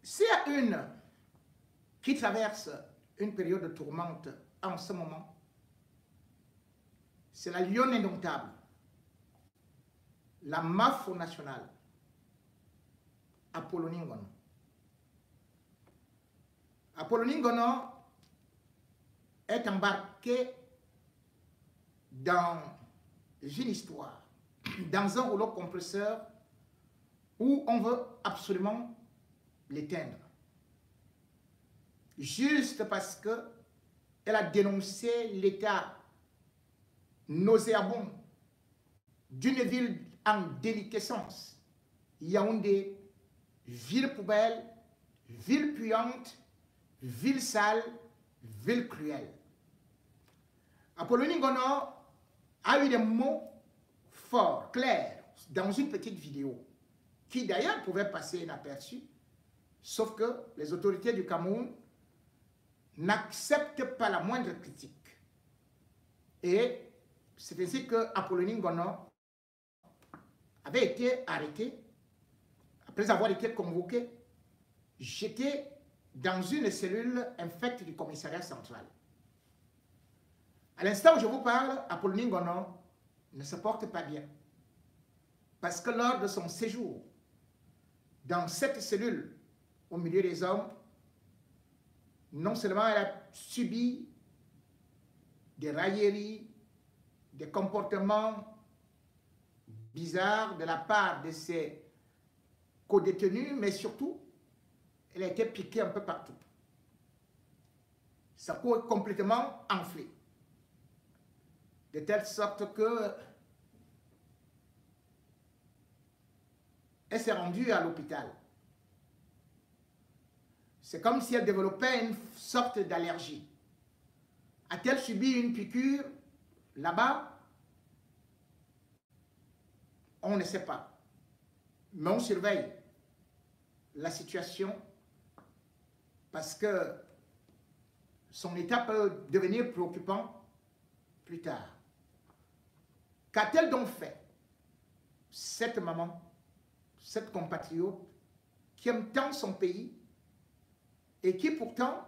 S'il y a une qui traverse une période de tourmente en ce moment, c'est la lionne indomptable, la Mafo nationale, Apollonie Ngono. Apollonie Ngono est embarqué dans une histoire, dans un rouleau compresseur où on veut absolument l'éteindre. Juste parce qu'elle a dénoncé l'état nauséabond d'une ville en déliquescence. Yaoundé, ville poubelle, ville puante, ville sale, ville cruelle. Apollonie Ngono a eu des mots forts, clairs, dans une petite vidéo, qui d'ailleurs pouvait passer inaperçue, sauf que les autorités du Cameroun n'acceptent pas la moindre critique. Et c'est ainsi que Apollonie Ngono avait été arrêté, après avoir été convoqué, jeté dans une cellule infecte du commissariat central. À l'instant où je vous parle, Apollonie Ngono ne se porte pas bien. Parce que lors de son séjour dans cette cellule au milieu des hommes, non seulement elle a subi des railleries, des comportements bizarres de la part de ses co-détenus, mais surtout, elle a été piquée un peu partout. Sa peau est complètement enflée. De telle sorte que elle s'est rendue à l'hôpital. C'est comme si elle développait une sorte d'allergie. A-t-elle subi une piqûre là-bas? On ne sait pas. Mais on surveille la situation parce que son état peut devenir préoccupant plus tard. Qu'a-t-elle donc fait, cette maman, cette compatriote qui aime tant son pays et qui pourtant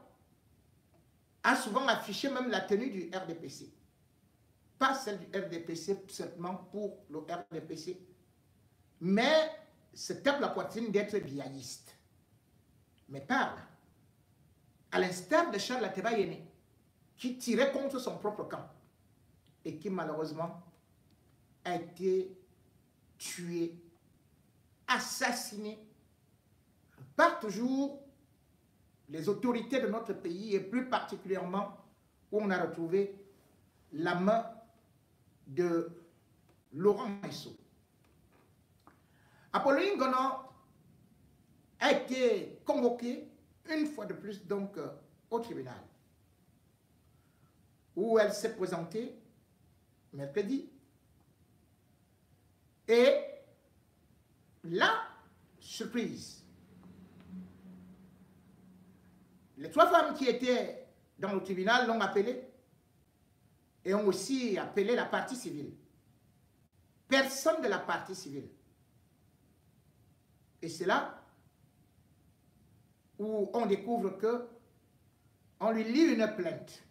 a souvent affiché même la tenue du RDPC? Pas celle du RDPC seulement pour le RDPC, mais se tape la poitrine d'être biaïste. Mais parle, à l'instar de Charles Ateba Yene, qui tirait contre son propre camp et qui malheureusement a été tué, assassiné par toujours les autorités de notre pays et plus particulièrement où on a retrouvé la main de Laurent Maïsso. Apollonie Ngono a été convoqué une fois de plus donc au tribunal où elle s'est présentée mercredi. Et là, surprise, les trois femmes qui étaient dans le tribunal l'ont appelée et ont aussi appelé la partie civile. Personne de la partie civile. Et c'est là où on découvre que on lui lit une plainte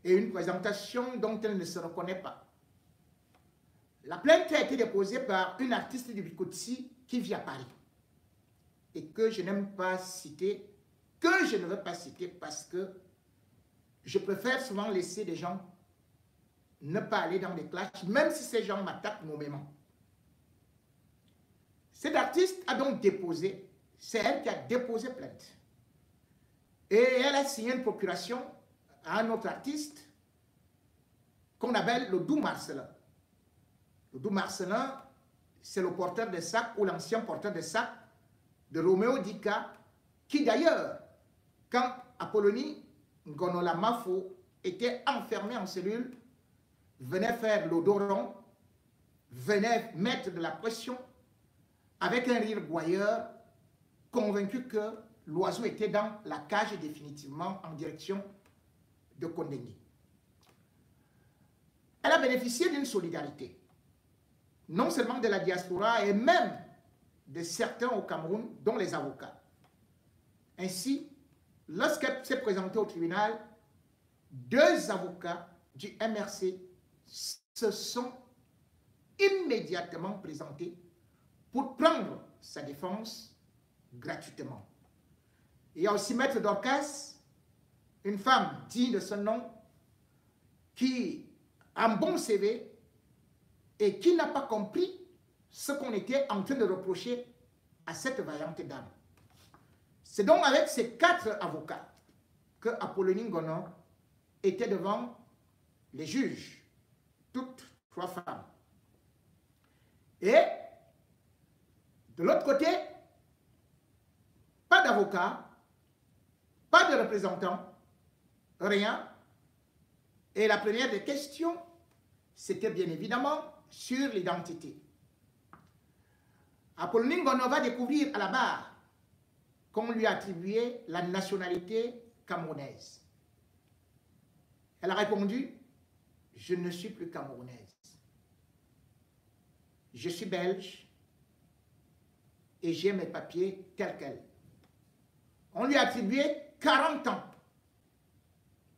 et une présentation dont elle ne se reconnaît pas. La plainte a été déposée par une artiste du Bikotsi qui vit à Paris et que je n'aime pas citer, que je ne veux pas citer parce que je préfère souvent laisser des gens ne pas aller dans des clashs, même si ces gens m'attaquent nommément. Cette artiste a donc déposé, c'est elle qui a déposé plainte. Et elle a signé une procuration à un autre artiste qu'on appelle le Doux Marcelin. Le Doux Marcelin, c'est le porteur de sac ou l'ancien porteur de sac de Roméo Dika, qui d'ailleurs, quand Apollonie Ngono la Mafo était enfermé en cellule, venait faire l'odoron, venait mettre de la pression avec un rire gouailleur, convaincu que l'oiseau était dans la cage définitivement en direction de Kondengui. Elle a bénéficié d'une solidarité, non seulement de la diaspora et même de certains au Cameroun, dont les avocats. Ainsi, lorsqu'elle s'est présentée au tribunal, 2 avocats du MRC se sont immédiatement présentés pour prendre sa défense gratuitement. Il y a aussi Maître Dorcas, une femme digne de son nom, qui a un bon CV et qui n'a pas compris ce qu'on était en train de reprocher à cette vaillante dame. C'est donc avec ces 4 avocats que Apollonie Ngono était devant les juges, toutes 3 femmes. Et de l'autre côté, pas d'avocat, pas de représentant, rien. Et la première des questions, c'était bien évidemment sur l'identité. Apollonie Ngono va découvrir à la barre qu'on lui a attribué la nationalité camerounaise. Elle a répondu, je ne suis plus camerounaise. Je suis belge et j'ai mes papiers tels quels. On lui a attribué 40 ans,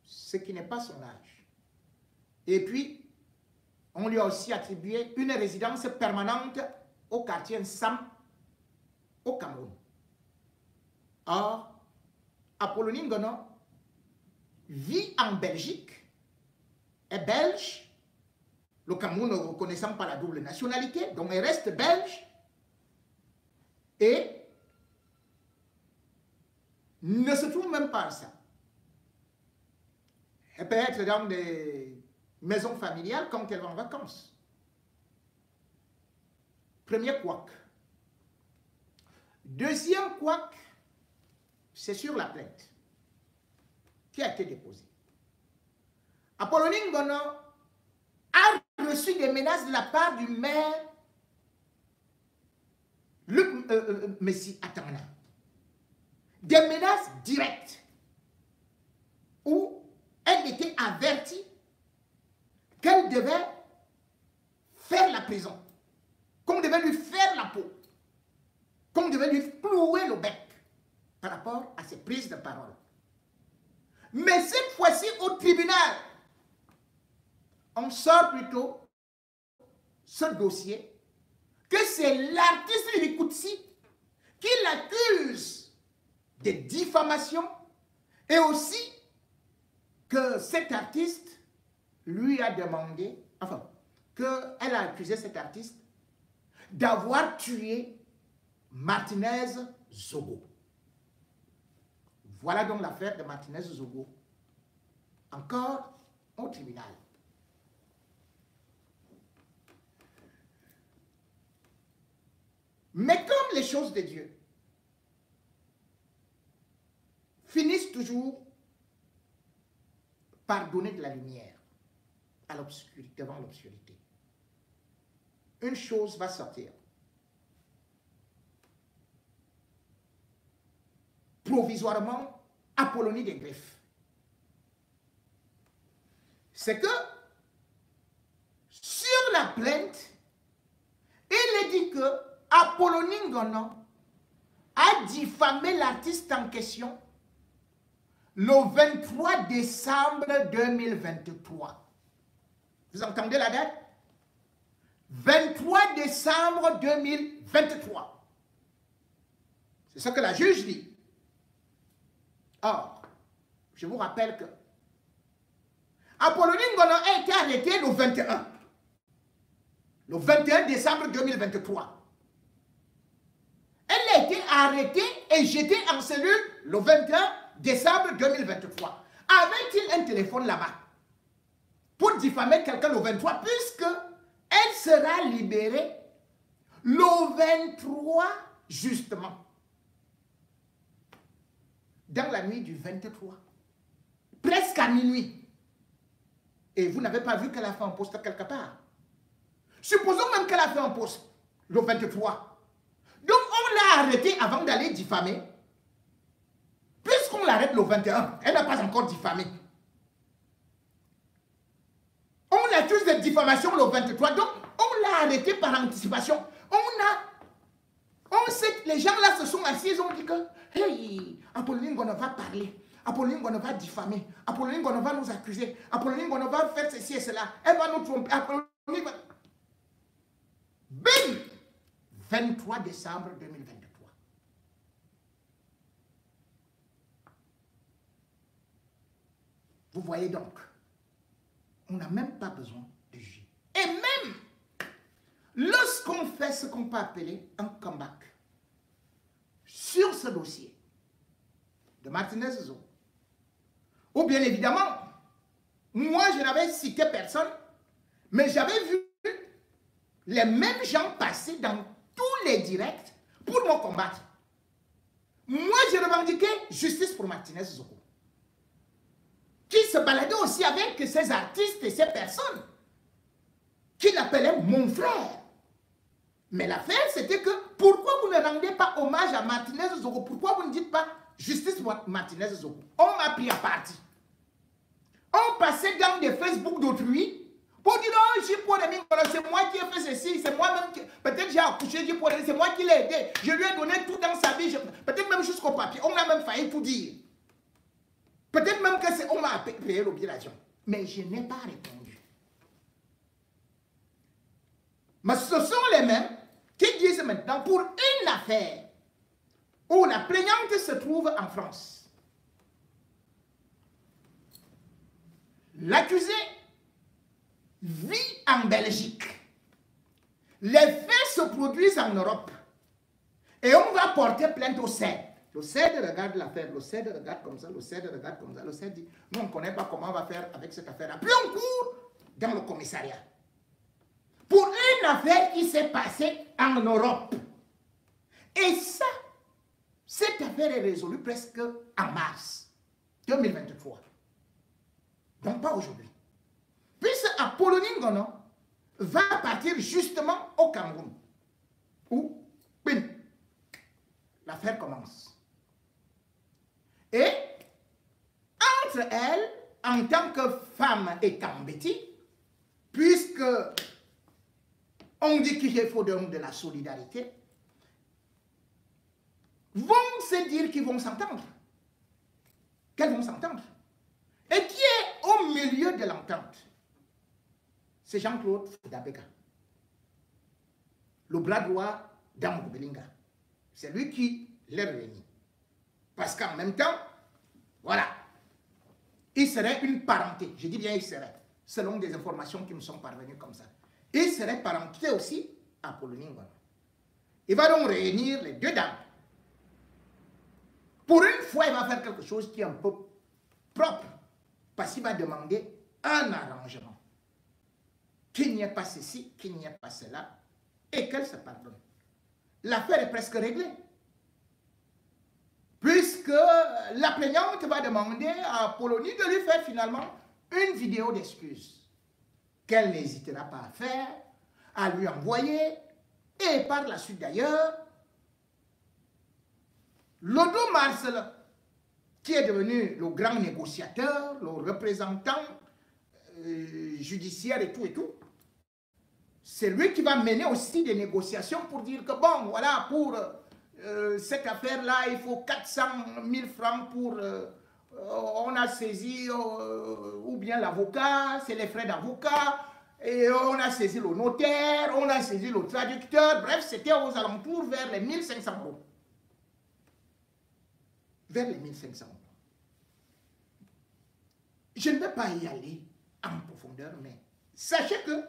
ce qui n'est pas son âge. Et puis, on lui a aussi attribué une résidence permanente au quartier Nsam, au Cameroun. Or, Apollonie Ngono vit en Belgique, est belge, le Cameroun ne reconnaissant pas la double nationalité, donc elle reste belge, et ne se trouve même pas à ça. Elle peut être dans des maisons familiales quand elle va en vacances. Premier couac. Deuxième couac, c'est sur la plainte qui a été déposée. Apollonie Ngono a reçu des menaces de la part du maire Luc Messi Atangana. Des menaces directes où elle était avertie qu'elle devait faire la prison, qu'on devait lui faire la peau, qu'on devait lui clouer le bec par rapport à ses prises de parole. Mais cette fois-ci, au tribunal, on sort plutôt ce dossier que c'est l'artiste Likutsi qui l'accuse de diffamation et aussi que cet artiste lui a demandé, enfin, qu'elle a accusé cet artiste d'avoir tué Martinez Zogo. Voilà donc l'affaire de Martinez Zogo, encore au tribunal. Mais comme les choses de Dieu finissent toujours par donner de la lumière à l'obscurité, devant l'obscurité, une chose va sortir. Provisoirement, Apollonie des Griffes. C'est que sur la plainte, il est dit que Apollonie Ngono a diffamé l'artiste en question le 23 décembre 2023. Vous entendez la date? 23 décembre 2023. C'est ce que la juge dit. Or, je vous rappelle que Apollonie Ngono a été arrêtée le 21. Le 21 décembre 2023. Elle a été arrêtée et jetée en cellule le 21 décembre 2023. Avait-il un téléphone là-bas pour diffamer quelqu'un le 23, puisque elle sera libérée le 23 justement, dans la nuit du 23, presque à minuit. Et vous n'avez pas vu qu'elle a fait un poste quelque part. Supposons même qu'elle a fait un poste le 23. Donc on l'a arrêtée avant d'aller diffamer. Puisqu'on l'arrête le 21, elle n'a pas encore diffamé. On l'accuse de diffamation le 23, donc on l'a arrêtée par anticipation. On a On sait, les gens là se sont assis, ils ont dit que, hey, Apolline Ngono va parler, Apolline Ngono va diffamer, Apolline Ngono va nous accuser, Apolline Ngono va faire ceci et cela, elle va nous tromper, Apolline va... Bim! 23 décembre 2023. Vous voyez donc, on n'a même pas besoin de juger. Et même, lorsqu'on fait ce qu'on peut appeler un comeback sur ce dossier de Martinez Zogo, ou bien évidemment, moi je n'avais cité personne, mais j'avais vu les mêmes gens passer dans tous les directs pour me combattre. Moi je revendiquais justice pour Martinez Zogo, qui se baladait aussi avec ces artistes et ces personnes, qui l'appelaient mon frère. Mais l'affaire, c'était que, pourquoi vous ne rendez pas hommage à Martinez Zogo? Pourquoi vous ne dites pas justice pour Martinez Zogo? On m'a pris à partie. On passait dans des Facebook d'autrui pour dire, oh, c'est moi qui ai fait ceci, c'est moi-même qui... Peut-être j'ai accouché, c'est moi qui l'ai aidé. Je lui ai donné tout dans sa vie, peut-être même jusqu'au papier. On a même failli tout dire. Peut-être même que c'est on m'a payé le billet d'avion. Mais je n'ai pas répondu. Mais ce sont les mêmes qui disent maintenant, pour une affaire où la plaignante se trouve en France, l'accusé vit en Belgique, les faits se produisent en Europe, et on va porter plainte au CED. Le CED regarde l'affaire, le CED regarde comme ça, le CED regarde comme ça, le CED dit, nous on ne connaît pas comment on va faire avec cette affaire-là. Puis on court dans le commissariat. Pour une affaire qui s'est passée en Europe. Et ça, cette affaire est résolue presque en mars 2023. Donc pas aujourd'hui. Puisque Apolline Ngono va partir justement au Cameroun, où l'affaire commence. Et entre elles, en tant que femme et Kambeti, puisque on dit qu'il faut donc de la solidarité, vont se dire qu'ils vont s'entendre. Qu'elles vont s'entendre. Et qui est au milieu de l'entente? C'est Jean-Claude Dabega, le bras droit d'Amadou Belinga. C'est lui qui les réunit. Parce qu'en même temps, voilà, il serait une parenté. Je dis bien il serait, selon des informations qui me sont parvenues comme ça. Il serait parenté aussi à Apolline Ngono. Il va donc réunir les deux dames. Pour une fois, il va faire quelque chose qui est un peu propre. Parce qu'il va demander un arrangement. Qu'il n'y ait pas ceci, qu'il n'y ait pas cela. Et qu'elle se pardonne. L'affaire est presque réglée. Puisque la plaignante va demander à Apolline de lui faire finalement une vidéo d'excuses. Qu'elle n'hésitera pas à faire, à lui envoyer. Et par la suite d'ailleurs, Lodo Marcel, qui est devenu le grand négociateur, le représentant judiciaire et tout, c'est lui qui va mener aussi des négociations pour dire que bon, voilà, pour cette affaire-là, il faut 400 000 francs pour... on a saisi ou bien l'avocat, c'est les frais d'avocat, et on a saisi le notaire, on a saisi le traducteur, bref, c'était aux alentours vers les 1500 €. Vers les 1500 €. Je ne vais pas y aller en profondeur, mais sachez que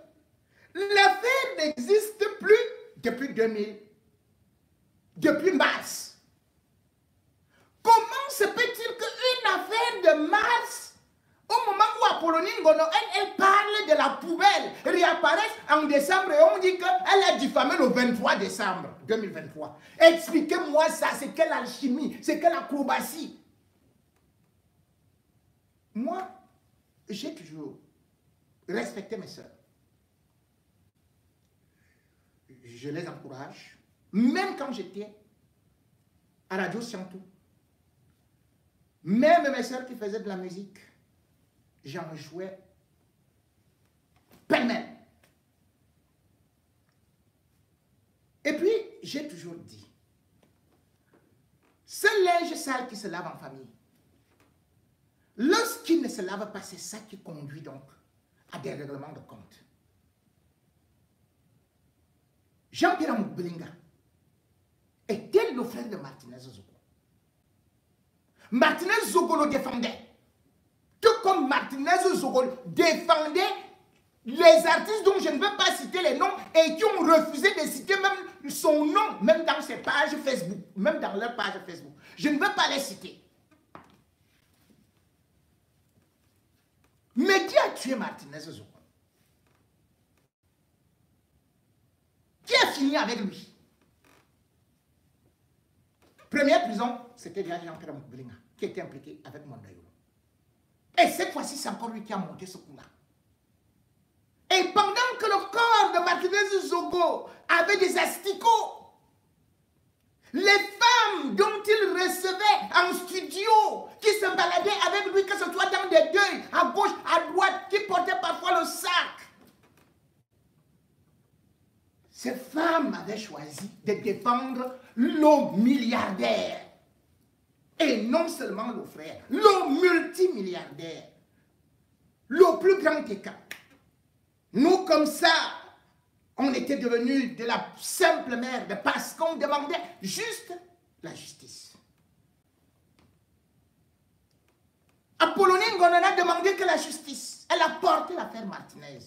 l'affaire n'existe plus depuis 2000, depuis mars. Comment se peut-il qu'une affaire de mars, au moment où Apolline Ngono, elle parle de la poubelle, réapparaisse en décembre et on dit qu'elle a diffamé le 23 décembre 2023. Expliquez-moi ça, c'est quelle alchimie, c'est quelle acrobatie. Moi, j'ai toujours respecté mes soeurs. Je les encourage, même quand j'étais à Radio Siantou. Même mes soeurs qui faisaient de la musique, j'en jouais pêle-mêle. Et puis, j'ai toujours dit ce linge sale qui se lave en famille, lorsqu'il ne se lave pas, c'est ça qui conduit donc à des règlements de compte. Jean-Pierre Moukbelinga était le frère de Martinez Zogo. Martinez Zogo le défendait. Tout comme Martinez Zogo défendait les artistes dont je ne veux pas citer les noms et qui ont refusé de citer même son nom, même dans ses pages Facebook, même dans leur page Facebook. Je ne veux pas les citer. Mais qui a tué Martinez Zogo? Qui a fini avec lui? Première prison, c'était déjà Jean-Pierre Moukbelinga qui était impliqué avec Mondayo. Et cette fois-ci, c'est encore lui qui a monté ce coup-là. Et pendant que le corps de Martinez Zogo avait des asticots, les femmes dont il recevait en studio, qui se baladaient avec lui, que ce soit dans des deuils, à gauche, à droite, qui portaient parfois le sac, ces femmes avaient choisi de défendre le milliardaire. Et non seulement le frère, le multimilliardaire, le plus grand écart. Nous, comme ça, on était devenus de la simple merde parce qu'on demandait juste la justice. Apollonie Ngonon a demandé que la justice. Elle a porté l'affaire Martinez.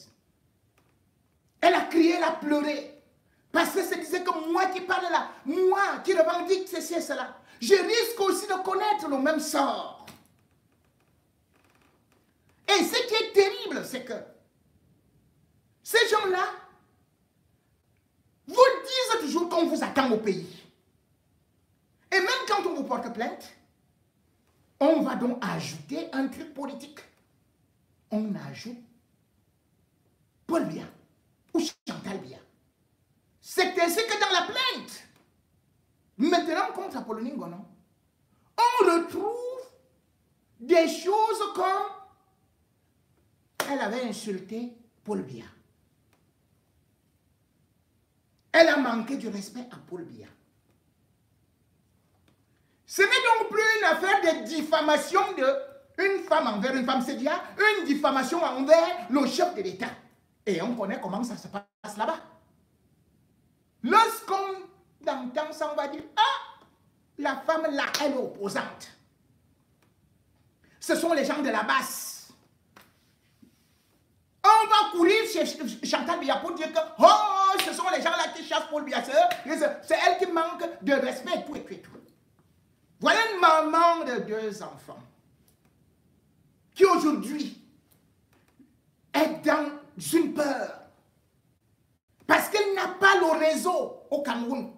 Elle a crié, elle a pleuré. Parce que se disait que moi qui parle là, moi qui revendique ceci et cela, je risque aussi de connaître le même sort. Et ce qui est terrible, c'est que ces gens-là vous disent toujours qu'on vous attend au pays. Et même quand on vous porte plainte, on va donc ajouter un truc politique. On ajoute Paul Biya ou Chantal Biya. C'est ainsi que dans la plainte, maintenant contre Apollonie Ngonon, on retrouve des choses comme elle avait insulté Paul Biya. Elle a manqué du respect à Paul Biya. Ce n'est donc plus une affaire de diffamation d'une femme envers une femme, c'est déjà une diffamation envers le chef de l'État. Et on connaît comment ça se passe là-bas. Lorsqu'on entend ça, on va dire, ah, la femme là, elle est opposante. Ce sont les gens de la basse. On va courir chez Chantal Biya pour dire que, oh, ce sont les gens là qui chassent Paul Biya. C'est elle qui manque de respect et tout et tout et tout. Voilà une maman de 2 enfants qui aujourd'hui est dans une peur parce qu'elle n'a pas le réseau au Cameroun.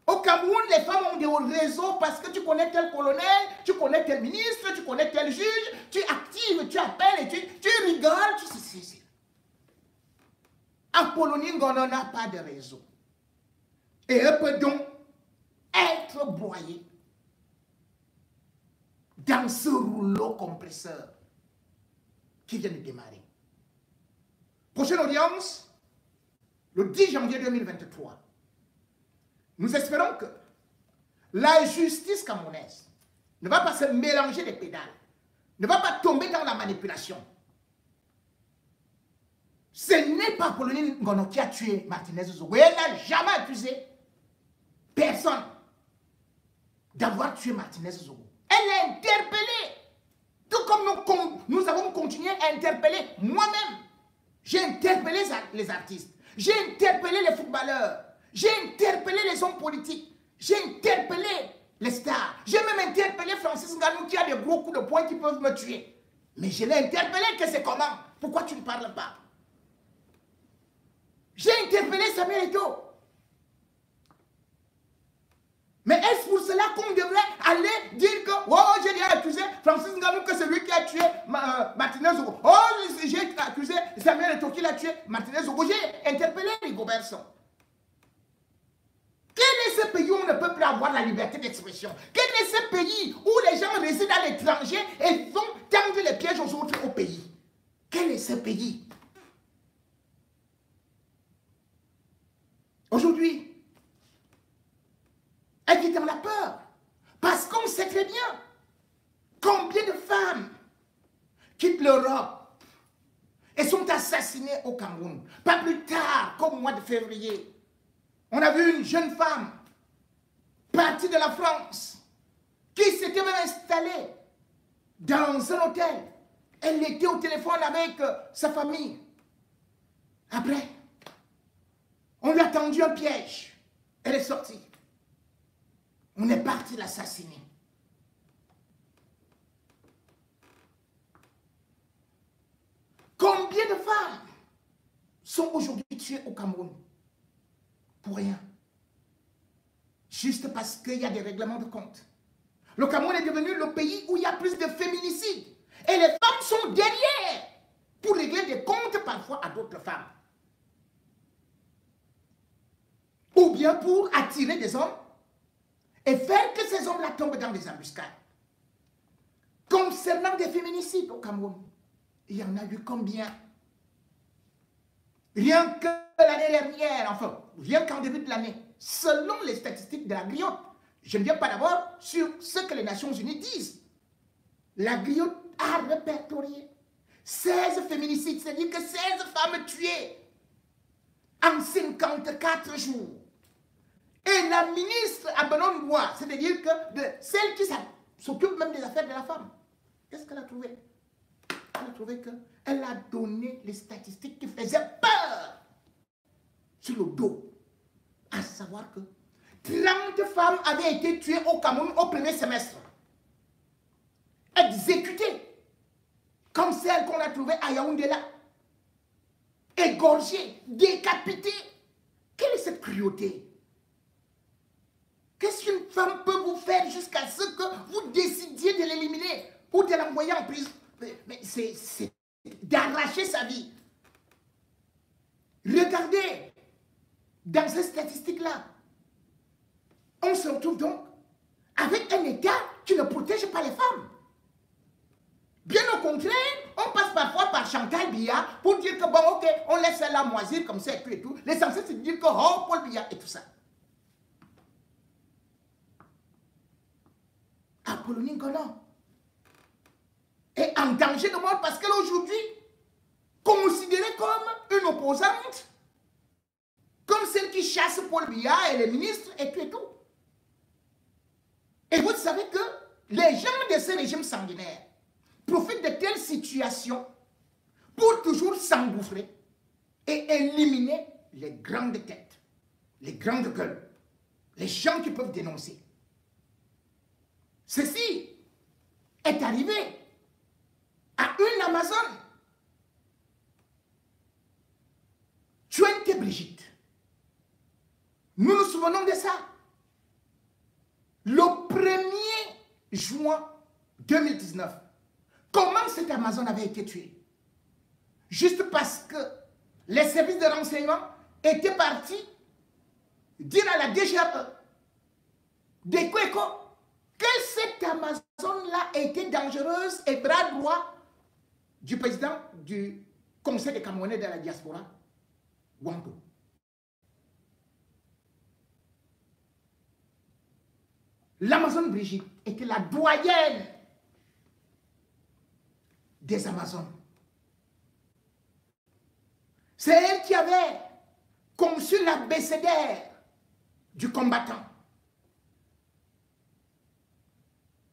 Au Cameroun, les femmes ont des réseaux parce que tu connais tel colonel, tu connais tel ministre, tu connais tel juge, tu actives, tu appelles et tu rigoles, tu sais. Apollonie Ngonon n'a pas de réseau. Et elle peut donc être broyée dans ce rouleau compresseur qui vient de démarrer. Prochaine audience, le 10 janvier 2023. Nous espérons que la justice camerounaise ne va pas se mélanger les pédales, ne va pas tomber dans la manipulation. Ce n'est pas Apollonie Ngonon qui a tué Martinez Zogo. Elle n'a jamais accusé personne d'avoir tué Martinez Zogo. Elle est interpellée. Tout comme nous avons continué à interpeller moi-même. J'ai interpellé les artistes. J'ai interpellé les footballeurs. J'ai interpellé les hommes politiques. J'ai interpellé les stars. J'ai même interpellé Francis Ngannou qui a des gros coups de poing qui peuvent me tuer. Mais je l'ai interpellé que c'est comment? Pourquoi tu ne parles pas? J'ai interpellé Samuel Eto'o. Mais est-ce pour cela qu'on devrait aller dire que oh, j'ai déjà accusé Francis Ngannou que c'est lui qui a tué Martinez Zogo. Oh, j'ai accusé Samuel Eto'o qui l'a tué Martinez Zogo. J'ai interpellé Rigobert Song. Quel est ce pays où on ne peut plus avoir la liberté d'expression? Quel est ce pays où les gens résident à l'étranger et vont tendre les pièges aux autres au pays? Quel est ce pays? Aujourd'hui, elle vit dans la peur. Parce très bien. Combien de femmes quittent l'Europe et sont assassinées au Cameroun? Pas plus tard qu'au mois de février, on a vu une jeune femme partie de la France qui s'était même installée dans un hôtel. Elle était au téléphone avec sa famille. Après, on lui a tendu un piège. Elle est sortie. On est parti l'assassiner. Combien de femmes sont aujourd'hui tuées au Cameroun? Pour rien. Juste parce qu'il y a des règlements de compte. Le Cameroun est devenu le pays où il y a plus de féminicides. Et les femmes sont derrière pour régler des comptes parfois à d'autres femmes. Ou bien pour attirer des hommes et faire que ces hommes-là tombent dans des embuscades. Concernant des féminicides au Cameroun, il y en a eu combien? Rien que l'année dernière, enfin, rien qu'en début de l'année, selon les statistiques de la Griotte, je ne viens pas d'abord sur ce que les Nations Unies disent. La Griotte a répertorié 16 féminicides, c'est-à-dire que 16 femmes tuées en 54 jours. Et la ministre Abenon Bois, c'est-à-dire que celle qui s'occupe même des affaires de la femme, qu'est-ce qu'elle a trouvé? Elle a trouvé qu'elle a donné les statistiques qui faisaient peur sur le dos. À savoir que 30 femmes avaient été tuées au Cameroun au premier semestre. Exécutées. Comme celle qu'on a trouvée à Yaoundé là. Égorgées, décapitées. Quelle est cette cruauté? Qu'est-ce qu'une femme peut vous faire jusqu'à ce que vous décidiez de l'éliminer ou de l'envoyer en prison? Mais c'est d'arracher sa vie. Regardez, dans ces statistiques-là, on se retrouve donc avec un État qui ne protège pas les femmes. Bien au contraire, on passe parfois par Chantal Biya pour dire que bon, ok, on laisse la moisir comme ça et tout. L'essentiel, c'est de dire que oh, Paul Biya et tout ça. Apollonie Ngonon est en danger de mort parce qu'elle est aujourd'hui considérée comme une opposante, comme celle qui chasse Paul Biya et les ministres et tout. Et vous savez que les gens de ce régime sanguinaire profitent de telles situations pour toujours s'engouffrer et éliminer les grandes têtes, les grandes gueules, les gens qui peuvent dénoncer. Ceci est arrivé à une Amazone. Tchouente Brigitte. Nous nous souvenons de ça. Le 1er juin 2019, comment cette Amazone avait été tuée? Juste parce que les services de renseignement étaient partis dire à la DGAE d'Ekweko que cette Amazone-là était dangereuse et bras droit du président du Conseil des Camerounais de la diaspora, Wampo. L'Amazone Brigitte était la doyenne des Amazones. C'est elle qui avait conçu l'abécédaire du combattant.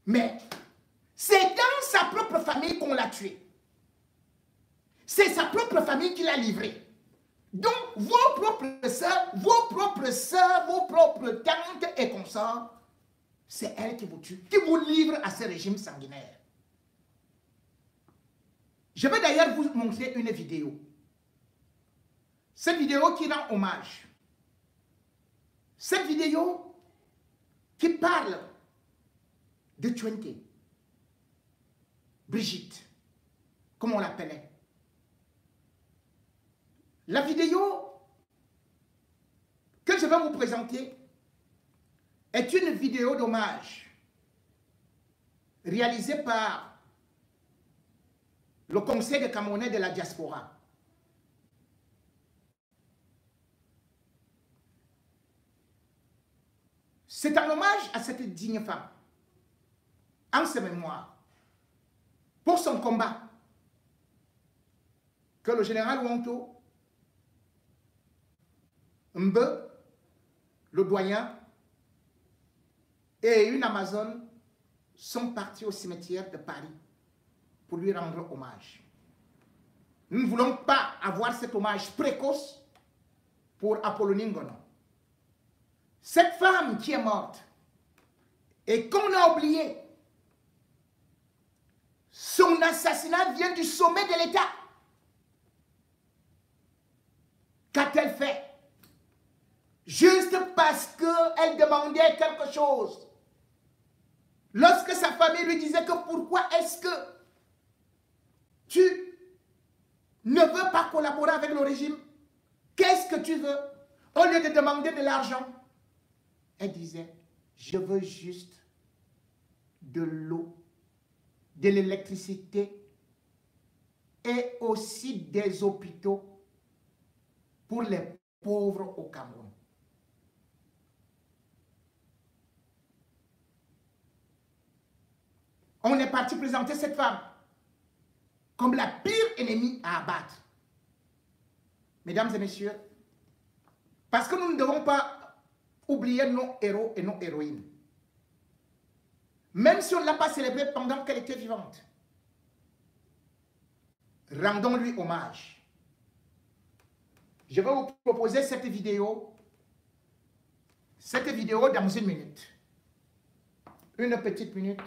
Mais c'est dans sa propre famille qu'on l'a tué. C'est sa propre famille qui l'a livré. Donc, vos propres sœurs, vos propres tantes et consorts, c'est elle qui vous tue, qui vous livre à ce régime sanguinaire. Je vais d'ailleurs vous montrer une vidéo. Cette vidéo qui rend hommage. Cette vidéo qui parle de Tchouente Brigitte, comme on l'appelait. La vidéo que je vais vous présenter est une vidéo d'hommage réalisée par le Conseil des Camerounais de la diaspora. C'est un hommage à cette digne femme. en ses mémoires pour son combat que le général Wonto, Mbe, le doyen et une Amazone sont partis au cimetière de Paris pour lui rendre hommage. Nous ne voulons pas avoir cet hommage précoce pour Apollonie Ngono. Cette femme qui est morte et qu'on a oublié, son assassinat vient du sommet de l'État. Qu'a-t-elle fait? Juste parce qu'elle demandait quelque chose. Lorsque sa famille lui disait que pourquoi est-ce que tu ne veux pas collaborer avec le régime? Qu'est-ce que tu veux? Au lieu de demander de l'argent, elle disait, je veux juste de l'eau, de l'électricité et aussi des hôpitaux pour les pauvres au Cameroun. On est parti présenter cette femme comme la pire ennemie à abattre. Mesdames et messieurs, parce que nous ne devons pas oublier nos héros et nos héroïnes. Même si on ne l'a pas célébrée pendant qu'elle était vivante, rendons-lui hommage. Je vais vous proposer cette vidéo dans une minute. Une petite minute.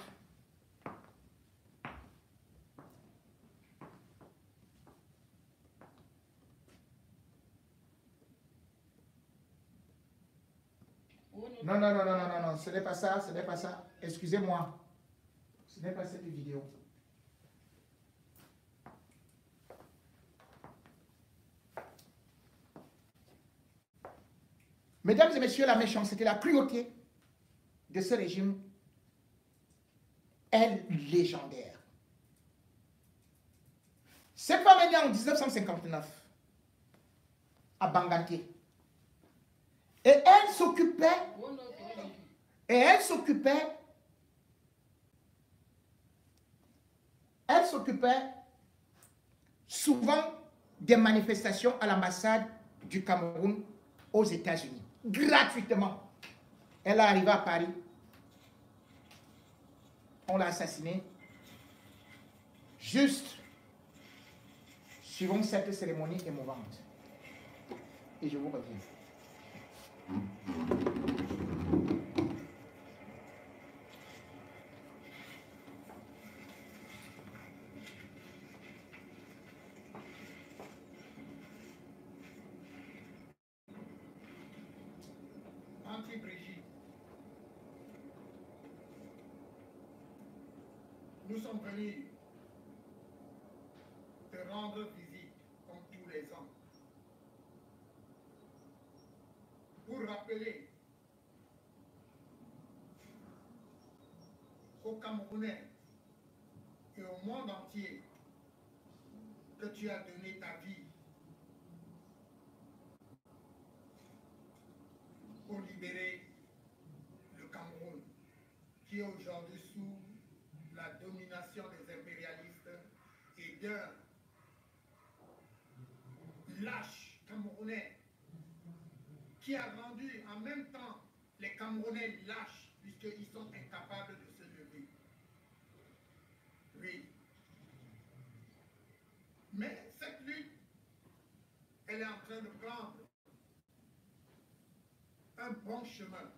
Non, non, non, non, non, non, non, ce n'est pas ça, ce n'est pas ça. Excusez-moi. Ce n'est pas cette vidéo. Mesdames et messieurs, la méchanceté, la cruauté de ce régime est légendaire. Cette femme est née en 1959 à Banganté. Et elle s'occupait souvent des manifestations à l'ambassade du Cameroun aux États-Unis. Gratuitement. Elle est arrivée à Paris. On l'a assassinée. Juste suivant cette cérémonie émouvante. Et je vous reviens. Brigitte, nous sommes venus te rendre visite comme tous les ans pour rappeler aux Camerounais et au monde entier que tu as donné ta vie pour libérer le Cameroun, qui est aujourd'hui sous la domination des impérialistes et d'un lâche camerounais qui a rendu en même temps les Camerounais lâches puisqu'ils sont incapables de se lever. Oui. Mais cette lutte, elle est en train de prendre un bon chemin,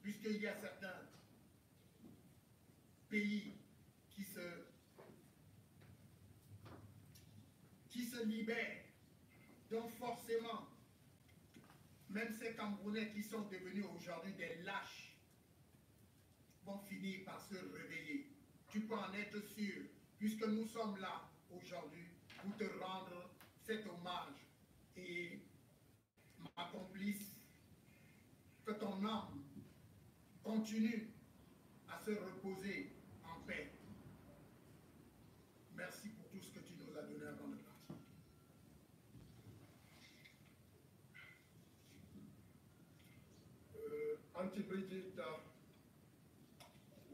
puisqu'il y a certains pays qui se libèrent. Donc forcément, même ces Camerounais qui sont devenus aujourd'hui des lâches vont finir par se réveiller. Tu peux en être sûr, puisque nous sommes là aujourd'hui pour te rendre cet hommage. Et ma complice, que ton âme continue à se reposer en paix. Merci pour tout ce que tu nous as donné avant de partir. Auntie Brigitte,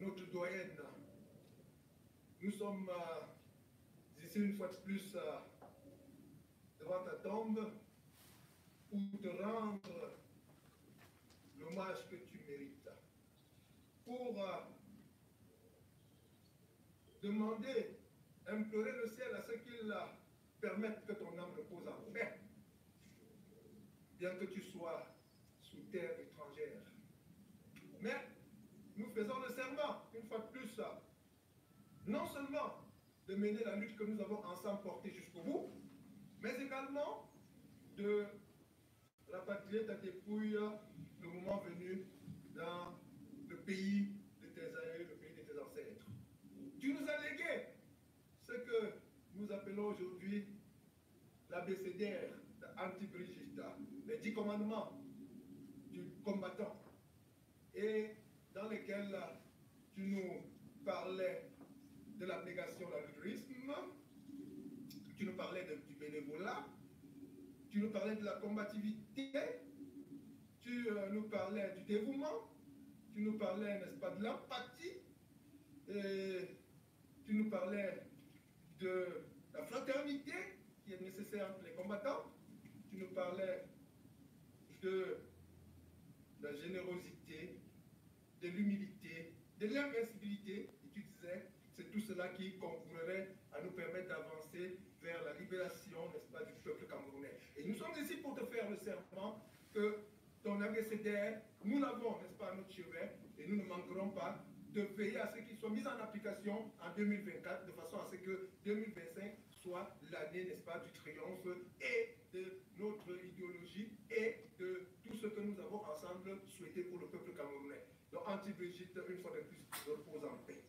notre doyenne, nous sommes ici une fois de plus devant ta tombe pour te rendre l'hommage que tu mérites, pour demander, implorer le ciel à ce qu'il permette que ton âme repose en paix, bien que tu sois sous terre étrangère. Mais nous faisons le serment, une fois de plus, non seulement de mener la lutte que nous avons ensemble portée jusqu'au bout, mais également de rapatrier ta dépouille le moment venu dans le pays de tes aïeux, le pays de tes ancêtres. Tu nous as légué ce que nous appelons aujourd'hui l'abécédaire d'Anti-Brigitte, les 10 commandements du combattant, et dans lesquels tu nous parlais de l'abnégation, l'altruisme, tu nous parlais du bénévolat, tu nous parlais de la combativité, tu nous parlais du dévouement, tu nous parlais, n'est-ce pas, de l'empathie, et tu nous parlais de la fraternité qui est nécessaire entre les combattants, tu nous parlais de la générosité, de l'humilité, de l'invincibilité, et tu disais, c'est tout cela qui concourerait à nous permettre d'avancer vers la libération, n'est-ce pas, du peuple camerounais. Et nous sommes ici pour te faire le serment que ton abécédaire, nous l'avons, n'est-ce pas, à notre chevet, et nous ne manquerons pas de veiller à ce qu'il soit mis en application en 2024, de façon à ce que 2025 soit l'année, n'est-ce pas, du triomphe et de notre idéologie et de tout ce que nous avons ensemble souhaité pour le peuple camerounais. Donc, Anti-Brigitte, une fois de plus, repose en paix.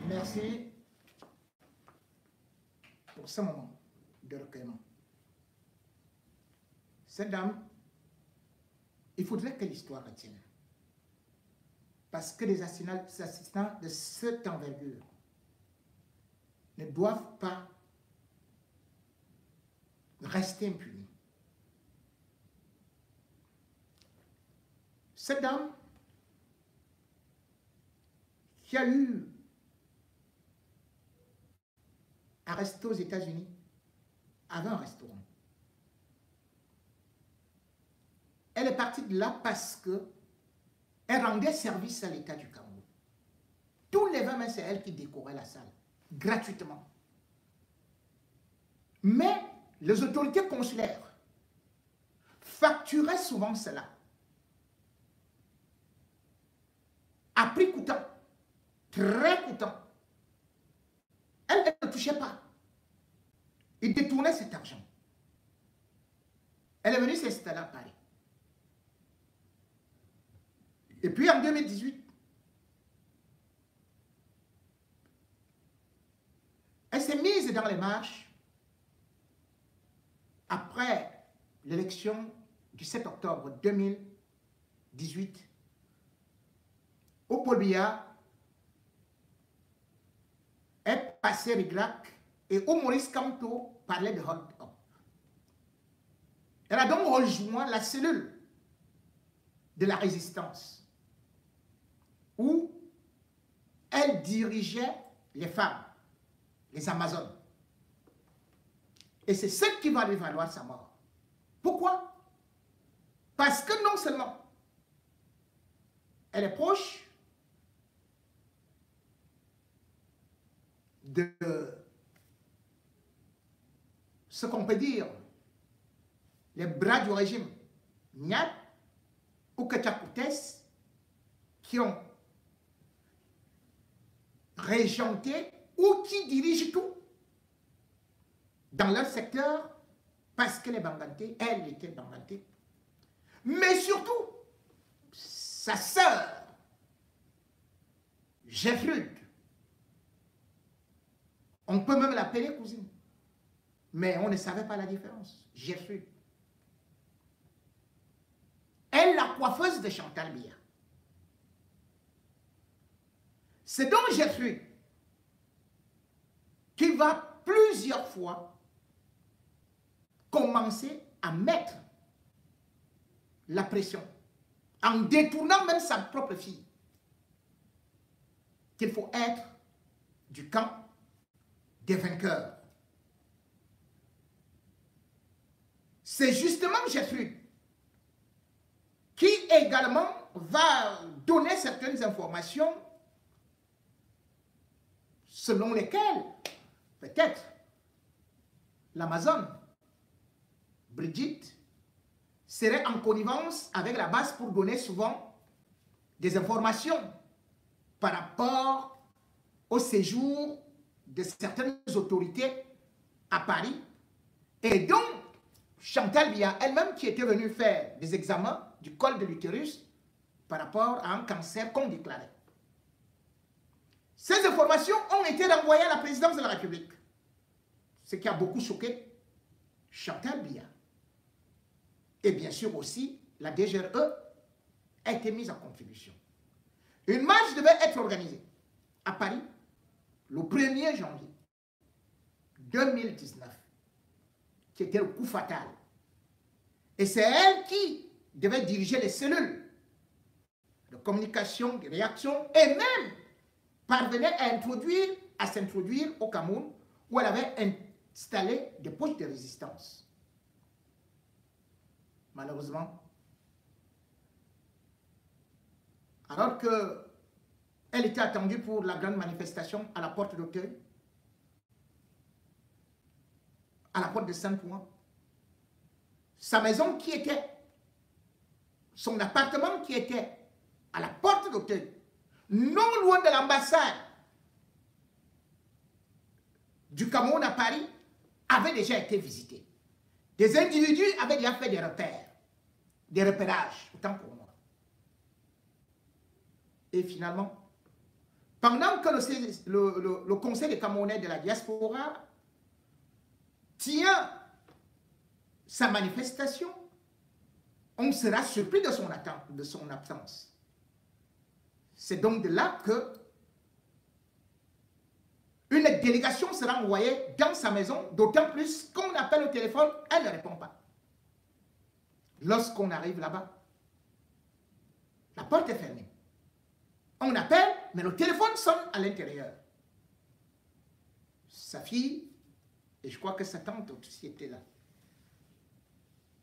Merci pour ce moment de recueillement. Cette dame, il faudrait que l'histoire retienne. Parce que les assassinats de cette envergure ne doivent pas rester impunis. Cette dame qui a eu à rester aux États-Unis avait un restaurant. Elle est partie de là parce que elle rendait service à l'État du Cameroun. Tous les 20 mai, c'est elle qui décorait la salle, gratuitement. Mais les autorités consulaires facturaient souvent cela. À prix coûtant, très coûtant. Elle ne touchait pas. Il détournait cet argent. Elle est venue s'installer à Paris. Et puis en 2018, elle s'est mise dans les marches après l'élection du 7 octobre 2018 au Paul Biya. Elle passait Riglac et où Maurice Kamto parlait de hold up. Elle a donc rejoint la cellule de la résistance où elle dirigeait les femmes, les Amazones. Et c'est ce qui va lui valoir sa mort. Pourquoi? Parce que non seulement elle est proche de ce qu'on peut dire les bras du régime Niat ou Ketchakoutes qui ont régenté ou qui dirigent tout dans leur secteur parce que les Banganté, elle était Banganté. Mais surtout, sa sœur, Gertrude, on peut même l'appeler cousine, mais on ne savait pas la différence. Gertrude. Elle, la coiffeuse de Chantal Biya. C'est donc Gertrude qui va plusieurs fois commencer à mettre la pression, en détournant même sa propre fille, qu'il faut être du camp des vainqueurs. C'est justement Gertrude qui également va donner certaines informations selon lesquelles, peut-être, l'Amazone, Brigitte, serait en connivence avec la base pour donner souvent des informations par rapport au séjour de certaines autorités à Paris. Et donc, Chantal Biya, elle-même qui était venue faire des examens du col de l'utérus par rapport à un cancer qu'on déclarait. Ces informations ont été renvoyées à la présidence de la République, ce qui a beaucoup choqué Chantal Biya. Et bien sûr aussi, la DGRE a été mise en contribution. Une marche devait être organisée à Paris le 1er janvier 2019, qui était le coup fatal. Et c'est elle qui devait diriger les cellules de communication, de réaction, et même parvenait à s'introduire au Cameroun, où elle avait installé des poches de résistance. Malheureusement, alors qu'elle était attendue pour la grande manifestation à la porte d'Auteuil, à la porte de Saint-Ouen, sa maison qui était, son appartement qui était à la porte d'Auteuil, non loin de l'ambassade du Cameroun à Paris, avait déjà été visité. Des individus avaient déjà fait des repères, des repérages, autant pour moi. Et finalement, pendant que le Conseil des Camerounais de la diaspora tient sa manifestation, on sera surpris de son absence. C'est donc de là que une délégation sera envoyée dans sa maison, d'autant plus qu'on appelle au téléphone, elle ne répond pas. Lorsqu'on arrive là-bas, la porte est fermée. On appelle, mais le téléphone sonne à l'intérieur. Sa fille, et je crois que sa tante aussi était là.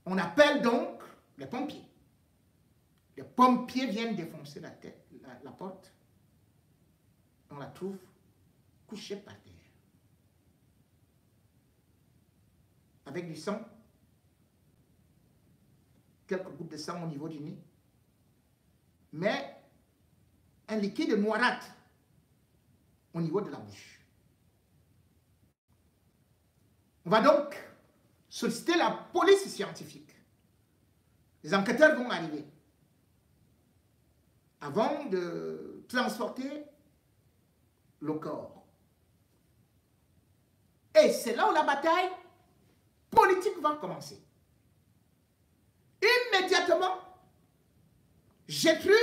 On appelle donc les pompiers. Les pompiers viennent défoncer la porte. On la trouve couchée par terre. Avec du sang, quelques gouttes de sang au niveau du nez, mais un liquide noirâtre au niveau de la bouche. On va donc solliciter la police scientifique. Les enquêteurs vont arriver avant de transporter le corps. Et c'est là où la bataille politique va commencer. Immédiatement, Gertrude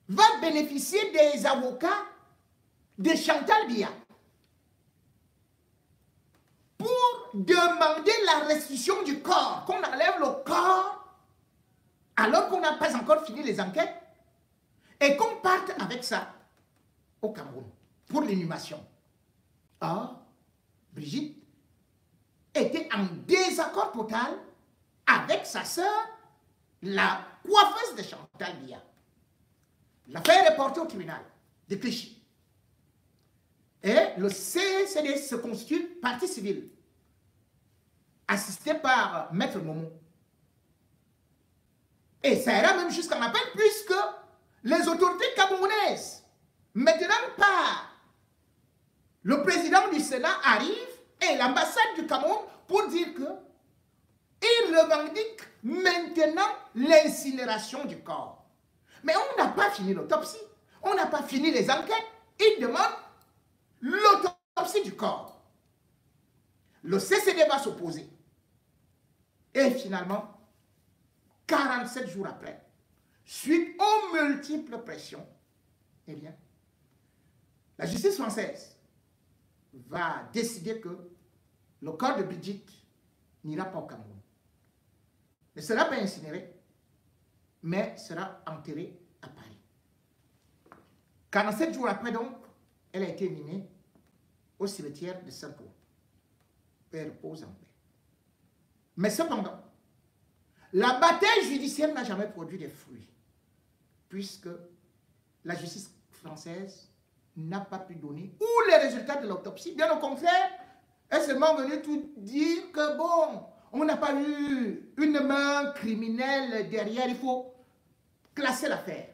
va bénéficier des avocats de Chantal Biya pour demander la restitution du corps, qu'on enlève le corps alors qu'on n'a pas encore fini les enquêtes et qu'on parte avec ça au Cameroun pour l'inhumation. Or, Brigitte était en désaccord total avec sa sœur, la coiffeuse de Chantal Biya. L'affaire est portée au tribunal de Clichy. Et le CCD se constitue partie civile, assisté par Maître Momo. Et ça ira même jusqu'en appel, puisque les autorités camerounaises, maintenant par le président du Sénat arrive et l'ambassade du Cameroun pour dire que il revendique maintenant l'incinération du corps. Mais on n'a pas fini l'autopsie, on n'a pas fini les enquêtes, il demande l'autopsie du corps. Le CCD va s'opposer. Et finalement, 47 jours après, suite aux multiples pressions, eh bien, la justice française va décider que le corps de Brigitte n'ira pas au Cameroun. Ne sera pas incinéré, mais sera enterré à Paris. 47 jours après, donc, elle a été inhumée au cimetière de Saint-Cloud. Elle repose en paix. Mais cependant, la bataille judiciaire n'a jamais produit de fruits, puisque la justice française n'a pas pu donner ou les résultats de l'autopsie. Bien au contraire, elle est seulement venue tout dire que bon, on n'a pas eu une main criminelle derrière, il faut classer l'affaire.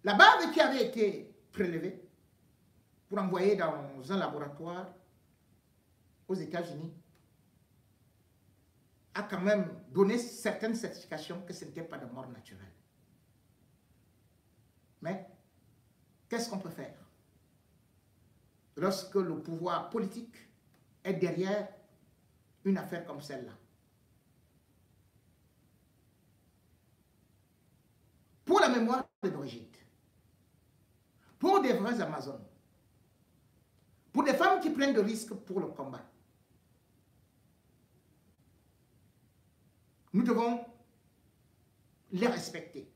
La bave qui avait été prélevée pour envoyer dans un laboratoire aux États-Unis a quand même donné certaines certifications que ce n'était pas de mort naturelle. Mais qu'est-ce qu'on peut faire lorsque le pouvoir politique est derrière une affaire comme celle-là? Pour la mémoire de Brigitte, pour des vraies Amazones, pour des femmes qui prennent des risques pour le combat, nous devons les respecter.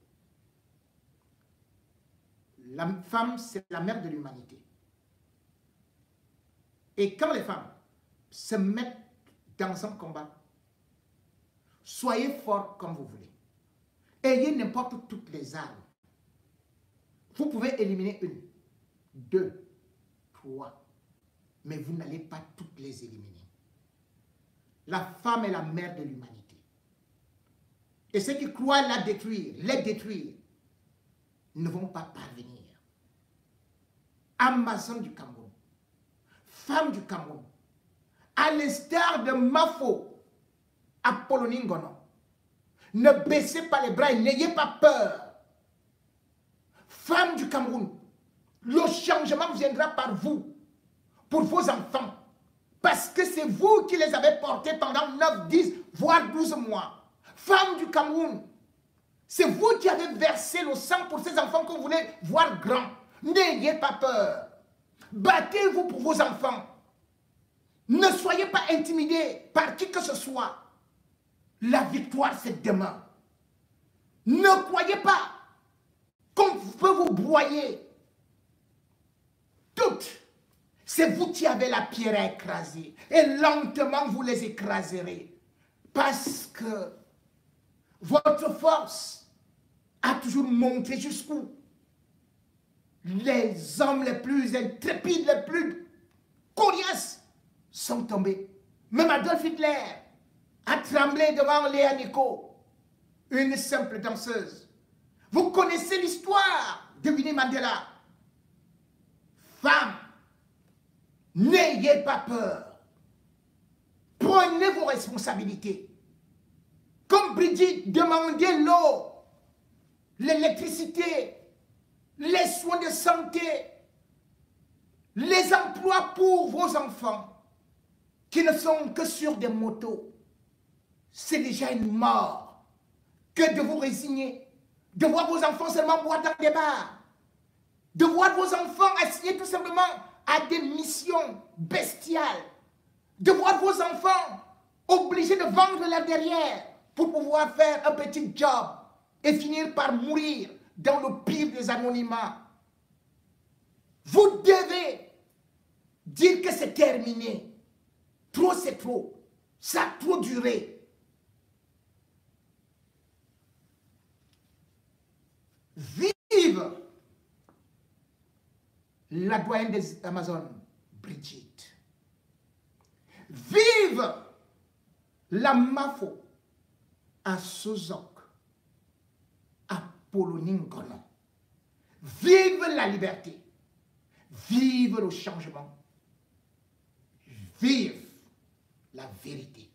La femme, c'est la mère de l'humanité. Et quand les femmes se mettent dans un combat, soyez forts comme vous voulez. Ayez n'importe toutes les armes. Vous pouvez éliminer une, 2, 3, mais vous n'allez pas toutes les éliminer. La femme est la mère de l'humanité. Et ceux qui croient la détruire, les détruire, ne vont pas parvenir. Amazon du Cameroun, femme du Cameroun, à l'instar de Mafo, Apollonie Ngono, ne baissez pas les bras et n'ayez pas peur. Femme du Cameroun, le changement viendra par vous, pour vos enfants, parce que c'est vous qui les avez portés pendant 9, 10, voire 12 mois. Femme du Cameroun, c'est vous qui avez versé le sang pour ces enfants que vous voulez voir grands. N'ayez pas peur. Battez-vous pour vos enfants. Ne soyez pas intimidés par qui que ce soit. La victoire, c'est demain. Ne croyez pas qu'on peut vous broyer. Toutes, c'est vous qui avez la pierre à écraser. Et lentement, vous les écraserez. Parce que votre force a toujours montré jusqu'où les hommes les plus intrépides, les plus coriaces sont tombés. Même Adolf Hitler a tremblé devant Léa Nico, une simple danseuse. Vous connaissez l'histoire de Winnie Mandela. Femme, n'ayez pas peur. Prenez vos responsabilités. Comme Brigitte, demandez l'eau, l'électricité, les soins de santé, les emplois pour vos enfants qui ne sont que sur des motos. C'est déjà une mort que de vous résigner, de voir vos enfants seulement boire dans des bars, de voir vos enfants assigner tout simplement à des missions bestiales, de voir vos enfants obligés de vendre leur derrière pour pouvoir faire un petit job et finir par mourir dans le pire des anonymats. Vous devez dire que c'est terminé. Trop, c'est trop. Ça a trop duré. Vive la doyenne des Amazones, Brigitte. Vive la Mafo à Sozok, à Poloningono. Vive la liberté. Vive le changement. Vive la vérité.